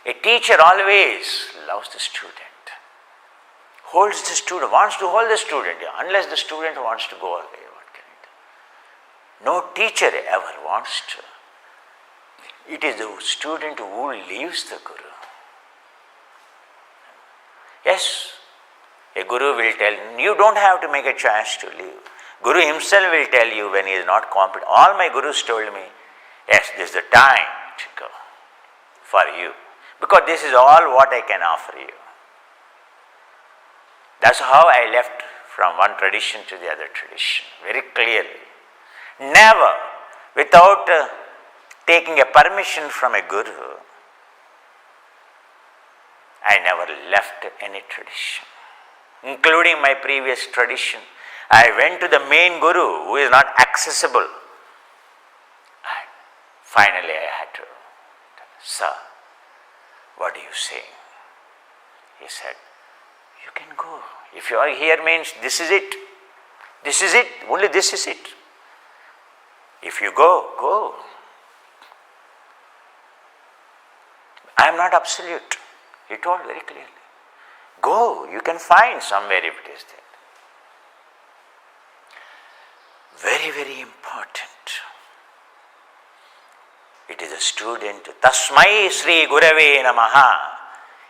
A teacher always loves the student, holds the student, wants to hold the student, unless the student wants to go away. What can it do? No teacher ever wants to. It is the student who leaves the Guru. Yes, a Guru will tell you don't have to make a choice to leave. Guru himself will tell you when he is not competent. All my Gurus told me, yes, this is the time to go for you, because this is all what I can offer you. That's how I left from one tradition to the other tradition, very clearly. Never, without taking a permission from a Guru, I never left any tradition, including my previous tradition. I went to the main Guru who is not accessible. And finally I had to, sir, what do you say? He said, you can go. If you are here means this is it. This is it. Only this is it. If you go, go. I am not absolute. He told very clearly. Go, you can find somewhere if it is there. Very, very important. It is a student. Tasmai Sri Gurave Namaha.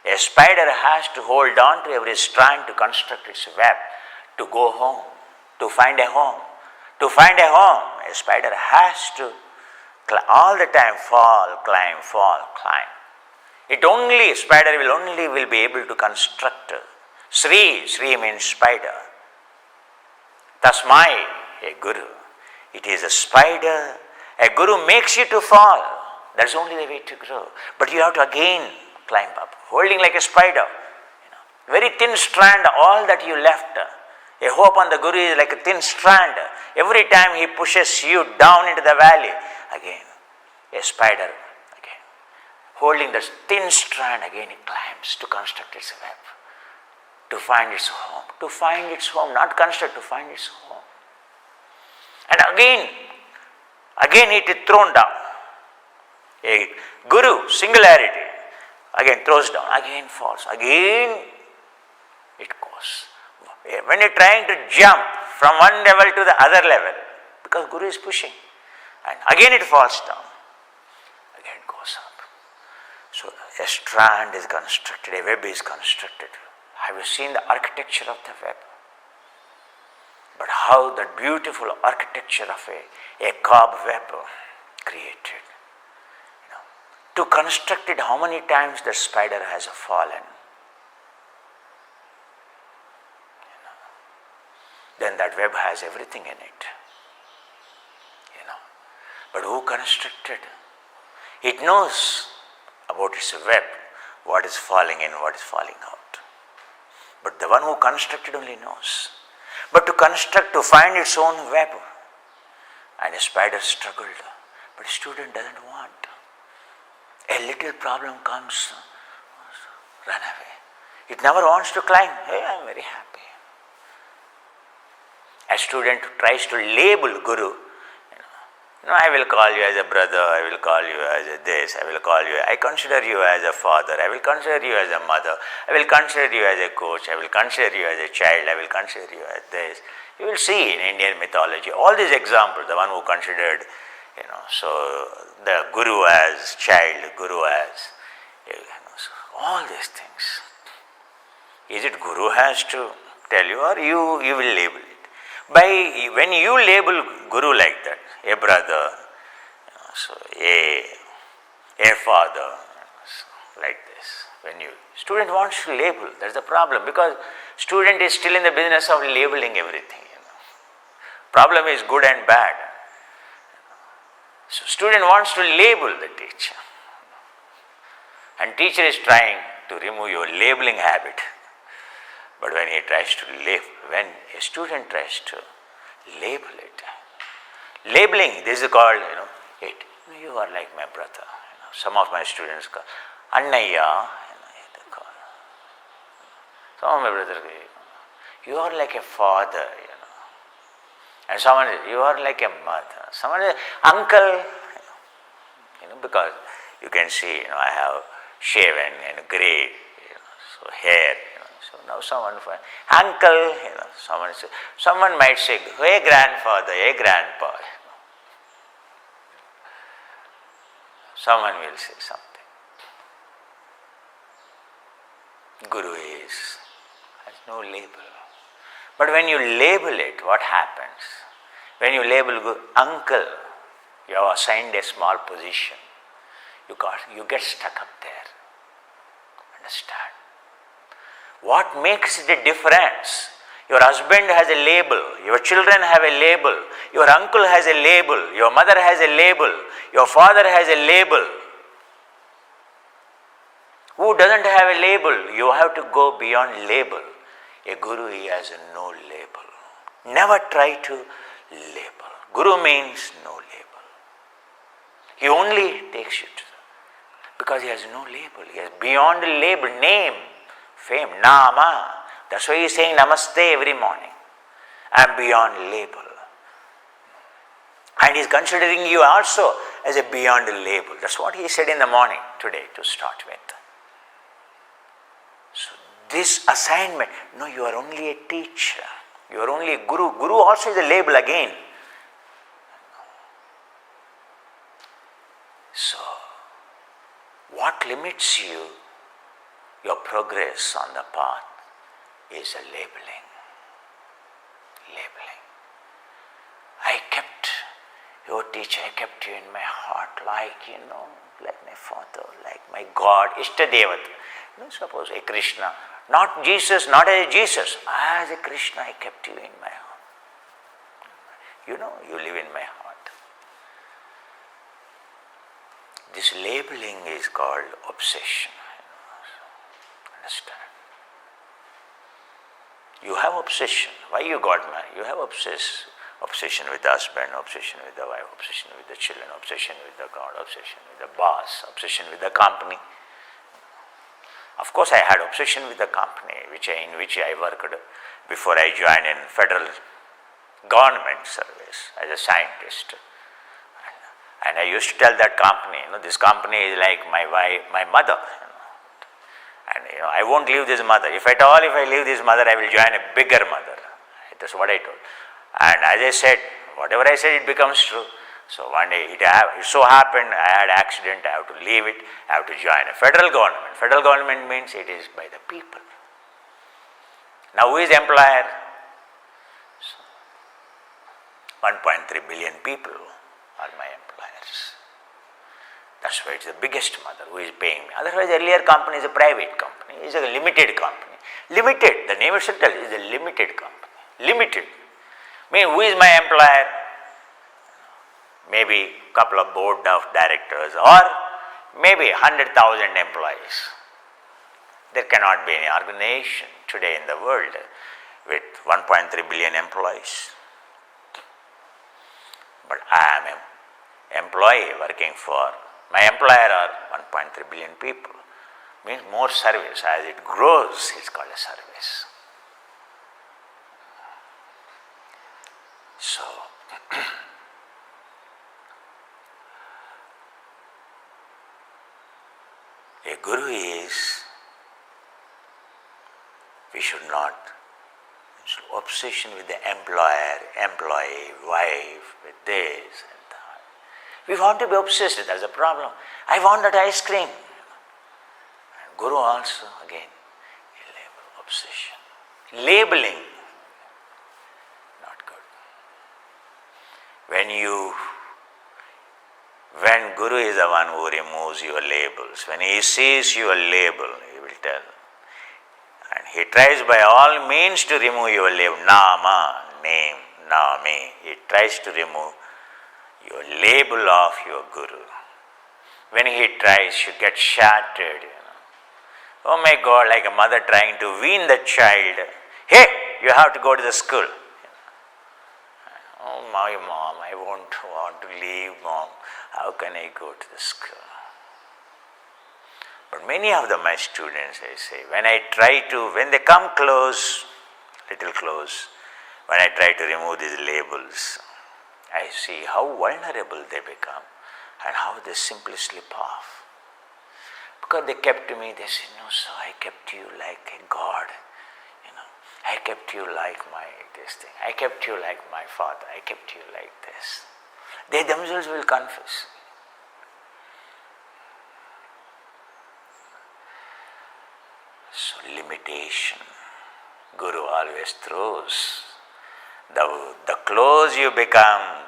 A spider has to hold on to every strand to construct its web, to go home, to find a home. To find a home, a spider has to all the time fall, climb, fall, climb. Spider will be able to construct. Sri means spider. Tasmai, a Guru. It is a spider. A Guru makes you to fall. That's only the way to grow. But you have to again climb up, holding like a spider. Very thin strand, all that you left. A hope on the Guru is like a thin strand. Every time he pushes you down into the valley, again, a spider, again, holding the thin strand, again it climbs to construct its web, to find its home. To find its home, not construct, to find its home. And again it is thrown down. A Guru, singularity, again throws down, again falls, again it goes. When you are trying to jump from one level to the other level, because Guru is pushing, and again it falls down, again it goes up. So a strand is constructed, a web is constructed. Have you seen the architecture of the web? But how that beautiful architecture of a cobweb created. To construct it, how many times the spider has fallen. Then that web has everything in it. But who constructed? It knows about its web, what is falling in, what is falling out. But the one who constructed only knows. But to construct, to find its own web, and a spider struggled, but a student doesn't want. A little problem comes, run away. It never wants to climb. Hey, I am very happy. A student tries to label Guru. I will call you as a brother, I will call you as a this, I consider you as a father, I will consider you as a mother, I will consider you as a coach, I will consider you as a child, I will consider you as this. You will see in Indian mythology, all these examples, the one who considered, so the Guru as child, Guru as, so all these things. Is it Guru has to tell you, or you will label it? When you label Guru like that, a brother, so a father, so like this. When student wants to label, that's the problem, because student is still in the business of labeling everything. Problem is good and bad. So student wants to label the teacher, and teacher is trying to remove your labeling habit. But when a student tries to label it, labeling, this is called, you are like my brother. Some of my students call Annaya. Some of my brothers, you are like a father. And someone says, you are like a mother. Someone says, uncle. Because you can see, I have shaven and grey, so hair. So now someone, uncle, someone might say, hey grandfather, hey grandpa. Someone will say something. Guru has no label. But when you label it, what happens? When you label uncle, you have assigned a small position. You get stuck up there. Understand? What makes the difference? Your husband has a label, your children have a label, your uncle has a label, your mother has a label, your father has a label. Who doesn't have a label? You have to go beyond label. A guru, he has no label. Never try to label. Guru means no label. He only takes you to because he has no label. He has beyond label, name, fame, nama. That's why he is saying namaste every morning. I am beyond label. And he is considering you also as a beyond label. That's what he said in the morning today to start with. So this assignment, no, you are only a teacher. You are only a guru. Guru also is a label again. So, what limits you, your progress on the path, is a labeling. Labeling. I kept your teacher, I kept you in my heart like, like my father, like my God, Ishtadevat. Suppose a Krishna, not Jesus, not as a Jesus, as a Krishna, I kept you in my heart. You live in my heart. This labeling is called obsession. Understand? You have obsession. Why you got married? You have obsession with the husband, obsession with the wife, obsession with the children, obsession with the God, obsession with the boss, obsession with the company. Of course, I had obsession with the company in which I worked before I joined in federal government service as a scientist. And I used to tell that company, this company is like my wife, my mother. And I won't leave this mother. If I leave this mother, I will join a bigger mother. That's what I told. And as I said, whatever I said, it becomes true. So one day it so happened, I had accident, I have to leave it, I have to join a federal government. Federal government means it is by the people. Now who is employer? 1.3 billion people are my employers. That's why it's the biggest mother who is paying me. Otherwise, earlier company is a private company, it's a limited company. Limited, the name itself tells is a limited company. Limited. Who is my employer? Maybe a couple of board of directors or maybe 100,000 employees. There cannot be any organization today in the world with 1.3 billion employees. But I am an employee working for, my employer are 1.3 billion people. Means more service. As it grows, it's called a service. So, a guru is, we should not, obsession with the employer, employee, wife, with this and that. We want to be obsessed, that's a problem. I want that ice cream. And guru also, again, a label, obsession. Labeling, not good. When Guru is the one who removes your labels, when he sees your label, he will tell. And he tries by all means to remove your label, nama, name, name. He tries to remove your label of your Guru. When he tries, you get shattered. Oh my God, like a mother trying to wean the child. Hey, you have to go to the school. Oh my mom, I won't want to leave mom. How can I go to the school? But many of my students, I say, when they come close, little close, when I try to remove these labels, I see how vulnerable they become and how they simply slip off. because they kept me, they said, no, sir, I kept you like a God. I kept you like this thing. I kept you like my father. I kept you like this. They themselves will confess. So limitation, Guru always throws. The close you become,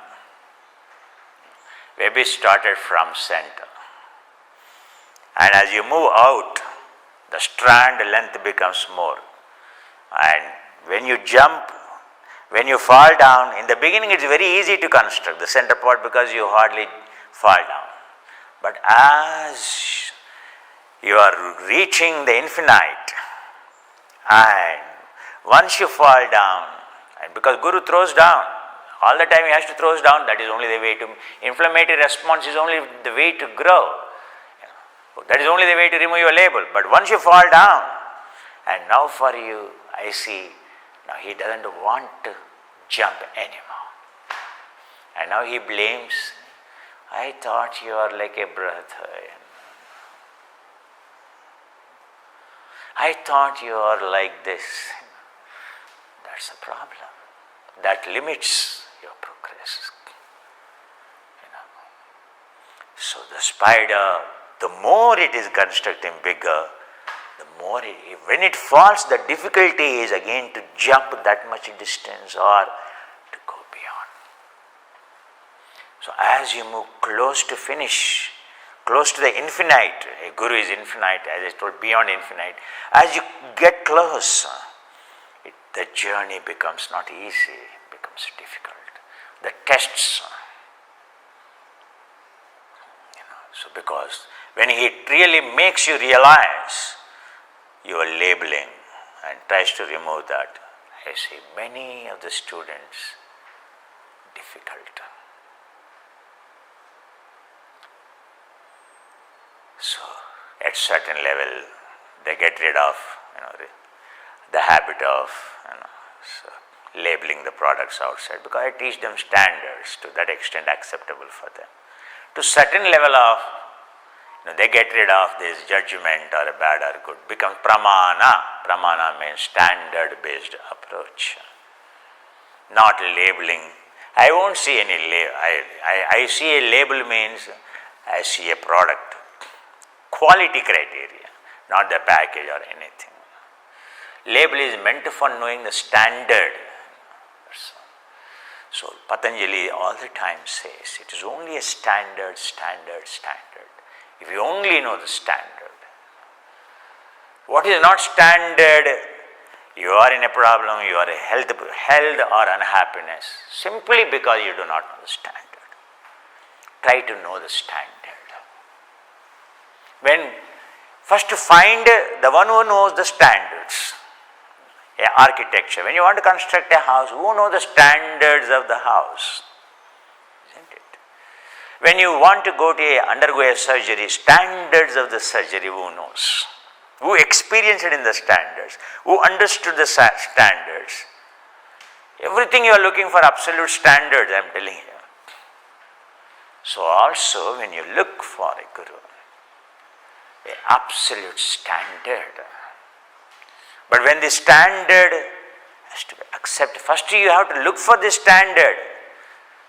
maybe started from center. And as you move out, the strand length becomes more. And when you jump, when you fall down, in the beginning it's very easy to construct the center part because you hardly fall down. But as you are reaching the infinite, and once you fall down, and because Guru throws down, all the time he has to throw us down, that is only the way to, inflammatory response is only the way to grow. That is only the way to remove your label. But once you fall down, and now for you, I see, now he doesn't want to jump anymore. And now he blames, I thought you are like a brother. I thought you are like this. That's a problem. That limits your progress. So the spider, the more it is constructing bigger, the more when it falls, the difficulty is again to jump that much distance or to go beyond. So as you move close to finish, close to the infinite, a Guru is infinite, as I told, beyond infinite. As you get close, the journey becomes not easy, it becomes difficult. The tests, so because when he really makes you realize your labeling and tries to remove that, I see many of the students difficult. So at certain level, they get rid of the habit of labeling the products outside, because I teach them standards to that extent acceptable for them. To certain level of, they get rid of this judgment or a bad or good, become pramana. Pramana means standard based approach, not labeling. I won't see any label. I see a label means I see a product, quality criteria, not the package or anything. Label is meant for knowing the standard. So Patanjali all the time says it is only a standard. If you only know the standard. What is not standard, you are in a problem, you are a health or unhappiness, simply because you do not know the standard. Try to know the standard. First to find the one who knows the standards. Architecture. When you want to construct a house, who knows the standards of the house? Isn't it? When you want to undergo a surgery, standards of the surgery, who knows? Who experienced it in the standards? Who understood the standards? Everything you are looking for absolute standards, I am telling you. So also when you look for a Guru, an absolute standard. But when the standard has to be accepted, first you have to look for the standard.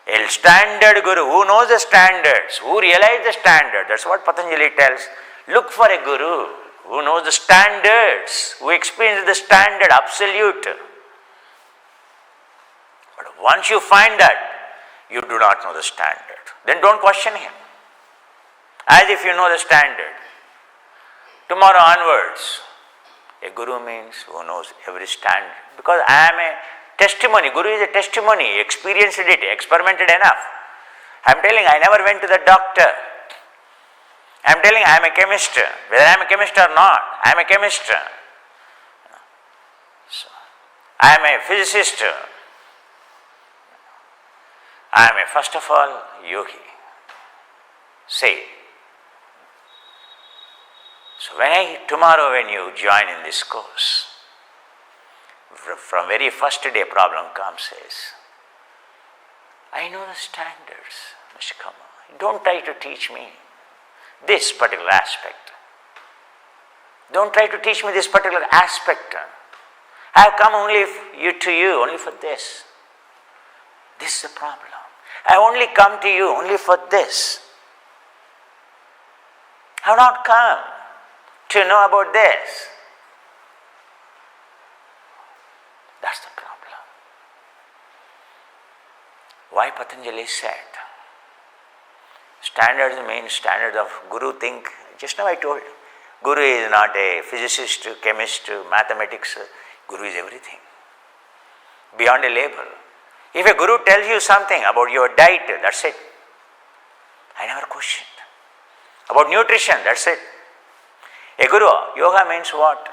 A standard Guru, who knows the standards, who realizes the standard. That's what Patanjali tells. Look for a Guru who knows the standards, who experiences the standard, absolute. But once you find that, you do not know the standard, then don't question him. As if you know the standard. Tomorrow onwards, a Guru means who knows every standard. Because I am a testimony. Guru is a testimony. He experienced it, experimented enough. I am telling, I never went to the doctor. I am telling, I am a chemist. Whether I am a chemist or not, I am a chemist. So, I am a physicist. I am first of all yogi. Say. So tomorrow when you join in this course, from very first day problem comes says, I know the standards, Mr. Kama. Don't try to teach me this particular aspect. Don't try to teach me this particular aspect. I have come only to you, only for this. This is the problem. I only come to you only for this. I have not come to know about this. That's the problem. Why Patanjali said, standards mean standards of Guru think. Just now I told you, Guru is not a physicist, chemist, mathematics. Guru is everything. Beyond a label. If a Guru tells you something about your diet, that's it. I never questioned. About nutrition, that's it. A Guru, yoga means what?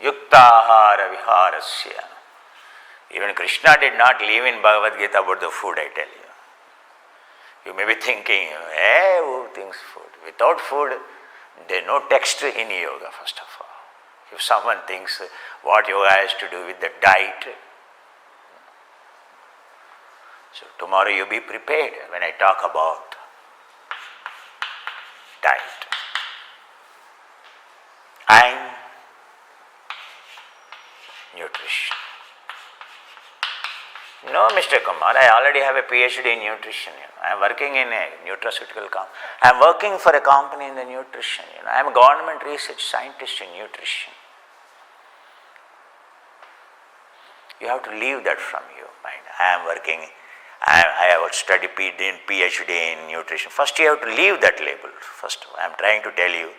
Yuktahara viharasya. Even Krishna did not leave in Bhagavad Gita about the food, I tell you. You may be thinking, who thinks food? Without food, there is no text in yoga, first of all. If someone thinks what yoga has to do with the diet, so tomorrow you be prepared when I talk about diet. And nutrition. No, Mr. Kumar, I already have a PhD in nutrition. I am working in a nutraceutical company. I am working for a company in the nutrition. I am a government research scientist in nutrition. You have to leave that from your mind. I am working, I have studied PhD in nutrition. First you have to leave that label. First of all, I am trying to tell you,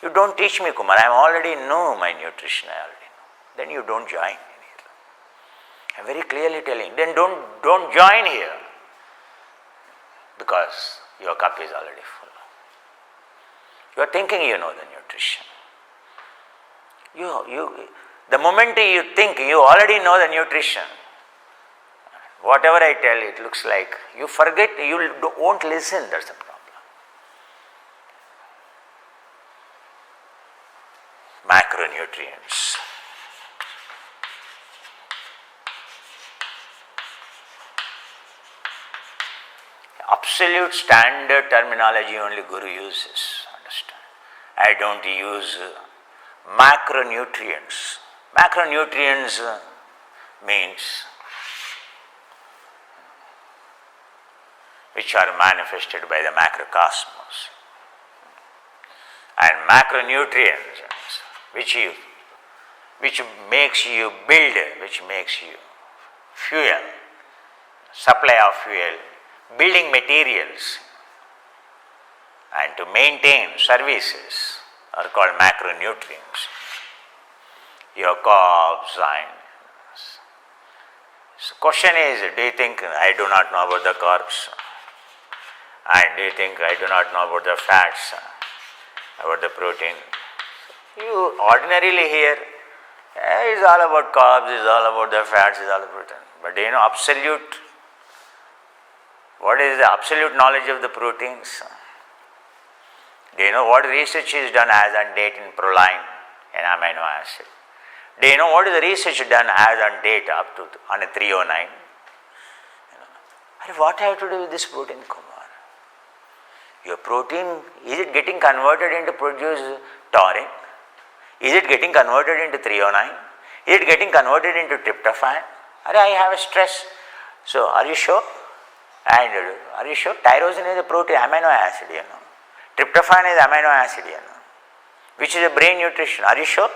you don't teach me, Kumar. I already know my nutrition. I already know. Then you don't join in here. I am very clearly telling. Then don't join here, because your cup is already full. You are thinking you know the nutrition. The moment you think you already know the nutrition, whatever I tell, it looks like you forget. You won't listen. That's the problem. Macronutrients. Absolute standard terminology only Guru uses, understand. I don't use macronutrients. Macronutrients means which are manifested by the macrocosmos. And macronutrients which makes you build, which makes you fuel, supply of fuel, building materials, and to maintain services are called macronutrients. Your carbs and so question is, do you think I do not know about the carbs? And do you think I do not know about the fats, about the protein? You ordinarily hear, it's all about carbs, it's all about the fats, it's all about protein. But do you know what is the absolute knowledge of the proteins? Do you know what research is done as on date in proline, an amino acid? Do you know what is the research done as on date up to on a 309? What have to do with this protein, Kumar? Your protein, is it getting converted into produce taurine? Is it getting converted into 309? Is it getting converted into tryptophan? I have a stress. So are you sure? And are you sure? Tyrosine is a protein, amino acid, Tryptophan is amino acid, which is a brain nutrition. Are you sure?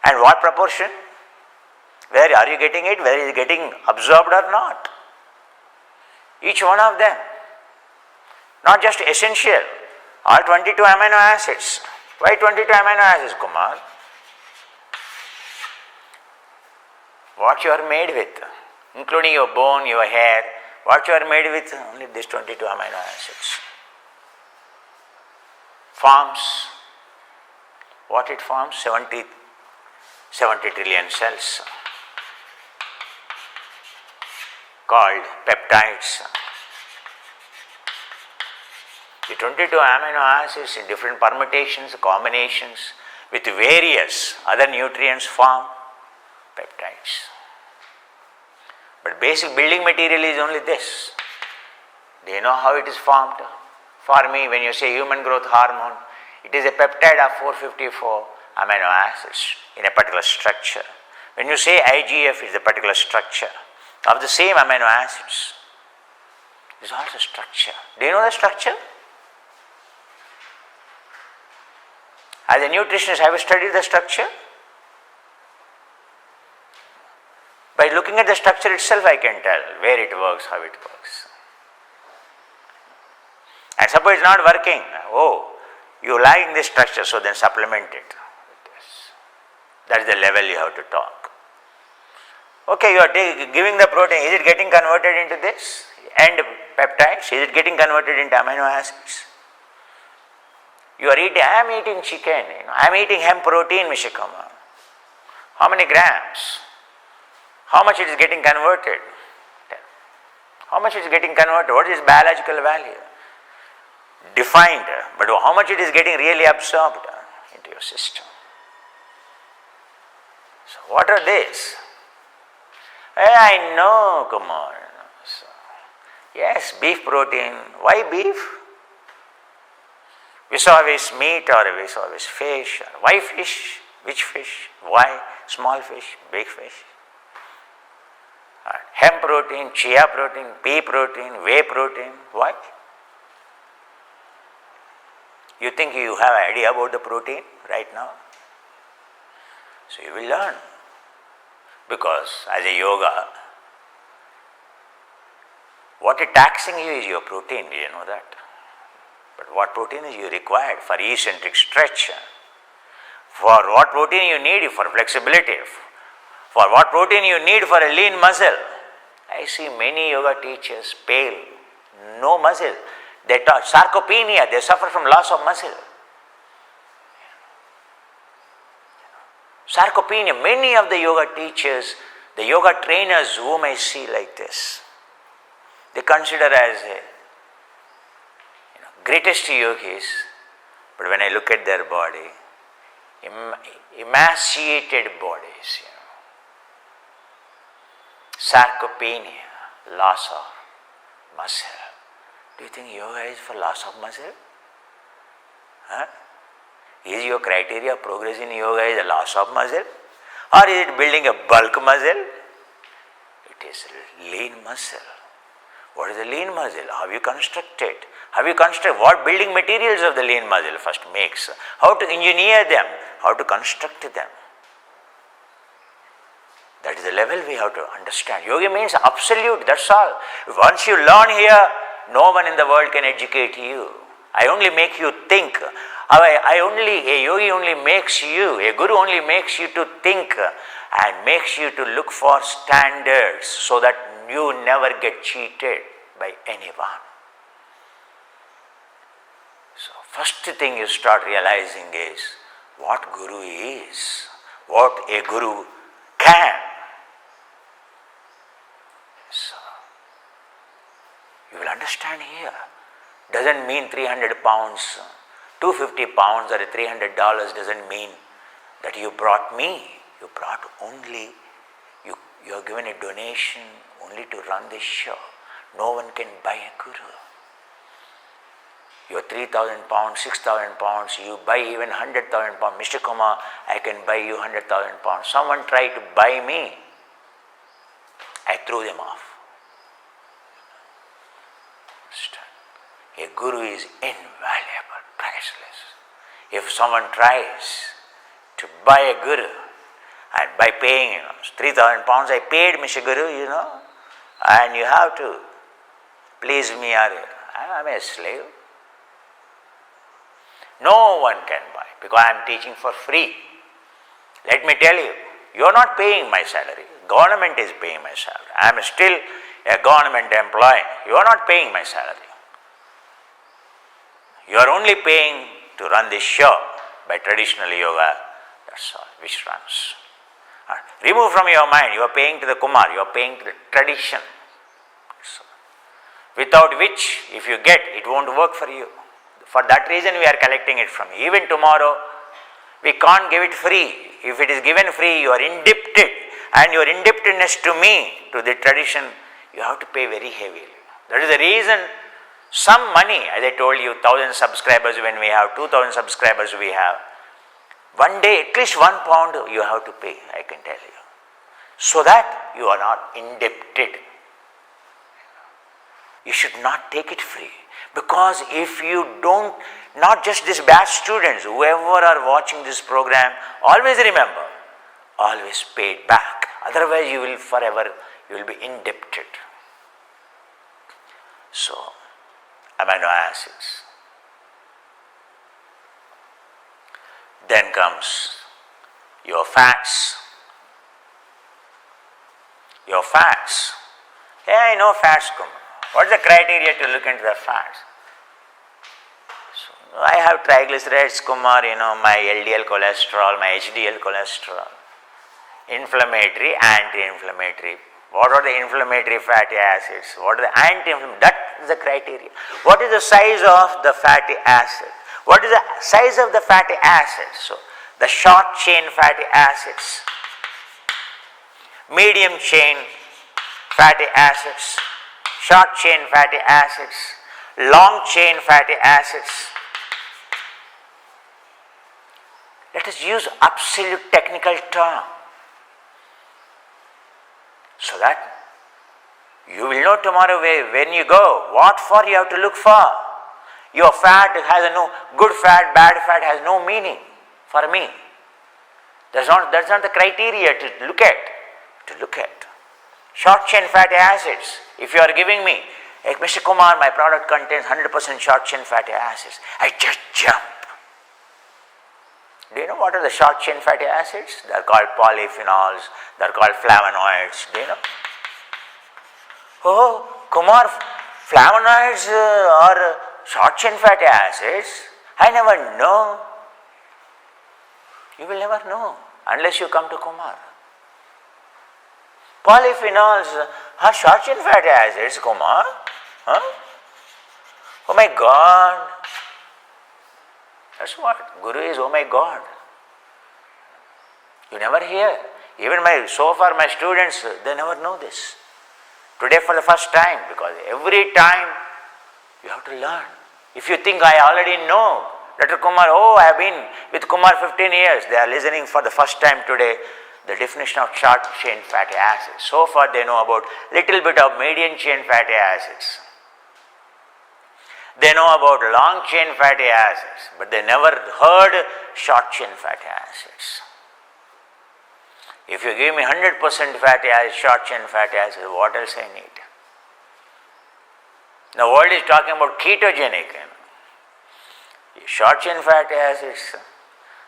And what proportion? Where are you getting it? Whether it is getting absorbed or not? Each one of them. Not just essential. All 22 amino acids. Why 22 amino acids, Kumar? What you are made with, including your bone, your hair, what you are made with? Only these 22 amino acids. Forms, what it forms? 70 trillion cells called peptides. The 22 amino acids in different permutations, combinations with various other nutrients form peptides. But basic building material is only this. Do you know how it is formed? For me, when you say human growth hormone, it is a peptide of 454 amino acids in a particular structure. When you say IGF, it is a particular structure of the same amino acids. It is also structure. Do you know the structure? As a nutritionist, have you studied the structure? By looking at the structure itself, I can tell where it works, how it works. And suppose it's not working. Oh, you like this structure, so then supplement it. That is the level you have to talk. Okay, you are giving the protein, is it getting converted into this? And peptides, is it getting converted into amino acids? You are eating, I am eating chicken, I am eating hemp protein, Mr. Kumar. How many grams? How much it is getting converted? How much it is getting converted? What is biological value? Defined, but how much it is getting really absorbed into your system? So what are these? I know, come on. So, yes, beef protein. Why beef? We saw always meat or we saw always fish. Why fish? Which fish? Why? Small fish, big fish. Hemp protein, chia protein, pea protein, whey protein. Why? You think you have an idea about the protein right now? So you will learn. Because as a yoga, what is taxing you is your protein, do you know that? But what protein is you required for eccentric stretch? For what protein you need for flexibility? For what protein you need for a lean muscle? I see many yoga teachers pale, no muscle. They talk sarcopenia, they suffer from loss of muscle. Sarcopenia, many of the yoga teachers, the yoga trainers whom I see like this, they consider as a greatest yogis, but when I look at their body, emaciated bodies, sarcopenia, loss of muscle. Do you think yoga is for loss of muscle? Huh? Is your criteria of progress in yoga is a loss of muscle? Or is it building a bulk muscle? It is lean muscle. What is the lean muscle? How you construct it? How you construct what building materials of the lean muscle first makes? How to engineer them? How to construct them? That is the level we have to understand. Yoga means absolute, that's all. Once you learn here, no one in the world can educate you. I only make you think. A yogi only makes you, a guru only makes you to think and makes you to look for standards so that you never get cheated by anyone. So first thing you start realizing is what guru is, what a guru can. So you will understand here. Doesn't mean 300 pounds, 250 pounds or $300 doesn't mean that you brought me. You brought only, you are given a donation only to run this show. No one can buy a guru. You are 3,000 pounds, 6,000 pounds, you buy even 100,000 pounds. Mr. Kumar, I can buy you 100,000 pounds. Someone tried to buy me. I threw them off. A guru is invaluable, priceless. If someone tries to buy a guru, and by paying 3,000 pounds, I paid Mr. Guru, and you have to please me, or I am a slave. No one can buy because I am teaching for free. Let me tell you, you are not paying my salary. Government is paying my salary. I am still a government employee. You are not paying my salary. You are only paying to run this show by traditional yoga, that's all, which runs. Remove from your mind, you are paying to the Kumar, you are paying to the tradition. So, without which, if you get, it won't work for you. For that reason, we are collecting it from you. Even tomorrow, we can't give it free. If it is given free, you are indebted. and your indebtedness to me, to the tradition, you have to pay very heavily. That is the reason some money, as I told you, 1,000 subscribers when we have, 2,000 subscribers we have. One day, at least £1 you have to pay, I can tell you. So that you are not indebted. You should not take it free. Because if you don't, not just these batch students, whoever are watching this program, always remember, always pay it back. Otherwise you will forever, you will be indebted. So, amino acids. Then comes your fats. Your fats. Yeah, I know fats come. What is the criteria to look into the fats? So, I have triglycerides, Kumar, my LDL cholesterol, my HDL cholesterol. Inflammatory, anti-inflammatory. What are the inflammatory fatty acids? What are the anti-inflammatory? That is the criteria. What is the size of the fatty acid? What is the size of the fatty acids? So, the short chain fatty acids, medium chain fatty acids, short chain fatty acids, long chain fatty acids. Let us use absolute technical term so that you will know tomorrow when you go what for you have to look for. Your fat has no good fat, bad fat has no meaning for me. That's not the criteria to look at. Short chain fatty acids. If you are giving me, like Mr. Kumar, my product contains 100% short chain fatty acids, I just jump. Do you know what are the short chain fatty acids? They are called polyphenols, they are called flavonoids. Do you know? Oh, Kumar, flavonoids are short chain fatty acids? I never know. You will never know unless you come to Kumar. Polyphenols are short chain fatty acids, Kumar. Huh? Oh my God. That's what Guru is, oh my God. You never hear. Even so far my students, they never know this. Today for the first time, because every time you have to learn. If you think I already know, Dr. Kumar, I have been with Kumar 15 years, they are listening for the first time today the definition of short chain fatty acids. So far they know about little bit of medium chain fatty acids. They know about long chain fatty acids, but they never heard short chain fatty acids. If you give me 100% fatty acids, short chain fatty acids, what else I need? The world is talking about ketogenic. Short chain fatty acids,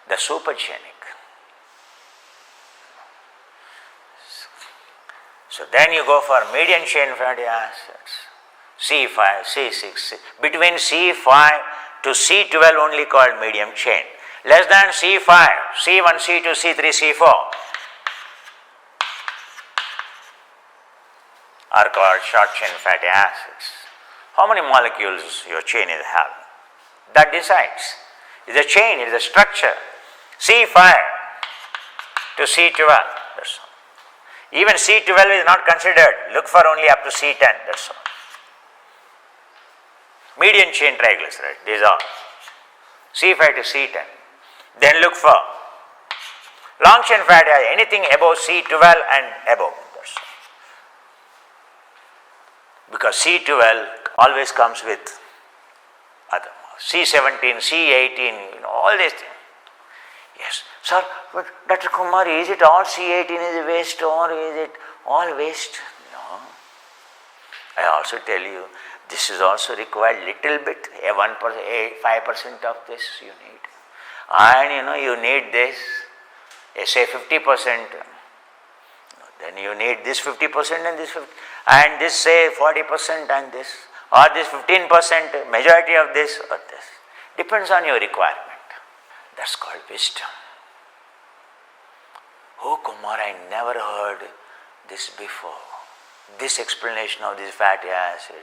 the supergenic. So then you go for medium chain fatty acids. C5, C6, between C5 to C12 only called medium chain. Less than C5, C1, C2, C3, C4 are called short chain fatty acids. How many molecules your chain is having? That decides. It's a chain, it's a structure. C5 to C12, that's all. Even C12 is not considered. Look for only up to C10, that's all. Medium chain triglyceride, these are C5 to C10. Then look for long chain fatty acid, anything above C12 and above. Because C12 always comes with other C17, C18, all these things. Yes, sir, but Dr. Kumar, is it all C18 is waste or is it all waste? No. I also tell you, this is also required little bit, 1%, 5% of this you need. And you need this, say 50%, then you need this 50% and this 50%, and this say 40% and this, or this 15%, majority of this or this. Depends on your requirement. That's called wisdom. Oh Kumar, I never heard this before. This explanation of this fatty acid.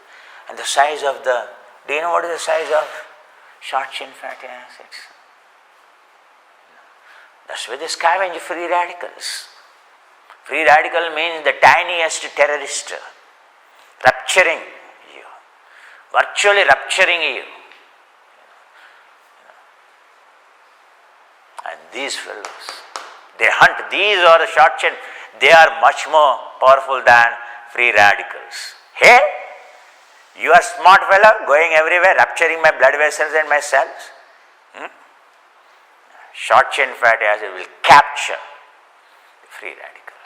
And the size of do you know what is the size of short chain fatty acids? That's where they scavenge free radicals. Free radical means the tiniest terrorist, rupturing you, virtually rupturing you. And these fellows, they hunt. These are the short chain. They are much more powerful than free radicals. Hey, you are smart fellow, going everywhere, rupturing my blood vessels and my cells. Short chain fatty acid will capture the free radical.